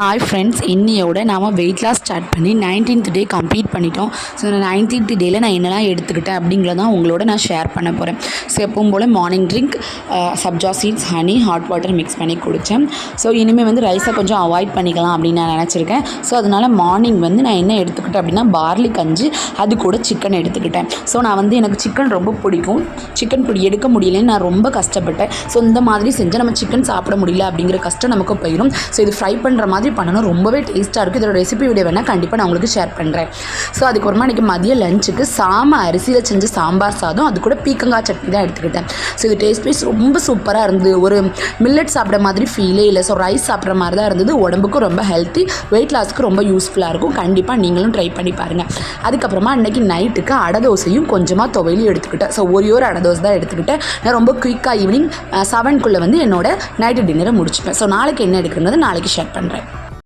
Hi friends, இன்னையோட நாம் weight loss start பண்ணி 19th டே கம்ப்ளீட் பண்ணிட்டோம். ஸோ நான் 19th டேயில் நான் என்னெல்லாம் எடுத்துக்கிட்டேன் அப்படிங்கிறதான் உங்களோட நான் ஷேர் பண்ண போகிறேன். ஸோ எப்பவும் போல் morning drink sabja seeds, honey, hot water mix பண்ணி குடித்தேன். ஸோ இனிமேல் ரைஸை கொஞ்சம் அவாய்ட் பண்ணிக்கலாம் அப்படின்னு நான் நினச்சிருக்கேன். ஸோ அதனால் மார்னிங் நான் என்ன எடுத்துக்கிட்டேன் அப்படின்னா பார்லி கஞ்சி, அது கூட சிக்கன் எடுத்துக்கிட்டேன். ஸோ நான் எனக்கு சிக்கன் ரொம்ப பிடிக்கும். சிக்கன் பொடி எடுக்க முடியலன்னு நான் ரொம்ப கஷ்டப்பட்டேன். ஸோ இந்த மாதிரி செஞ்சால் நம்ம சிக்கன் சாப்பிட முடியல அப்படிங்கிற கஷ்டம் நமக்கு போயிடும். ஸோ இது ஃப்ரை பண்ணுற மாதிரி பண்ணணும், ரொம்பவே டேஸ்ட்டாக இருக்குது. இதோட ரெசிபி வீடியோ வேணால் கண்டிப்பாக நான் உங்களுக்கு ஷேர் பண்ணுறேன். ஸோ அதுக்கப்புறமா இன்றைக்கி மதிய லஞ்சுக்கு அரிசியில் செஞ்ச சாம்பார் சாதம், அது கூட பீக்கங்காய் சட்னி தான் எடுத்துக்கிட்டேன். ஸோ இது டேஸ்ட் வைஸ் ரொம்ப சூப்பராக இருந்தது. ஒரு மில்லட் சாப்பிட்ற மாதிரி ஃபீலே இல்லை. ஸோ ரைஸ் சாப்பிட்ற மாதிரி தான் இருந்தது. உடம்புக்கும் ரொம்ப ஹெல்த்தி, வெயிட் லாஸ்க்கு ரொம்ப யூஸ்ஃபுல்லாக இருக்கும். கண்டிப்பாக நீங்களும் ட்ரை பண்ணி பாருங்கள். அதுக்கப்புறமா இன்றைக்கி நைட்டுக்கு அடை தோசையும் கொஞ்சமாக துவையிலையும் எடுத்துக்கிட்டேன். ஸோ ஒரு அடை தோசை தான் எடுத்துக்கிட்டேன். நான் ரொம்ப குயிக்காக ஈவினிங் 7க்குள்ளே என்னோட நைட்டு டின்னரை முடிச்சுப்பேன். ஸோ நாளைக்கு என்ன எடுக்கிறது நாளைக்கு ஷேர் பண்ணுறேன்.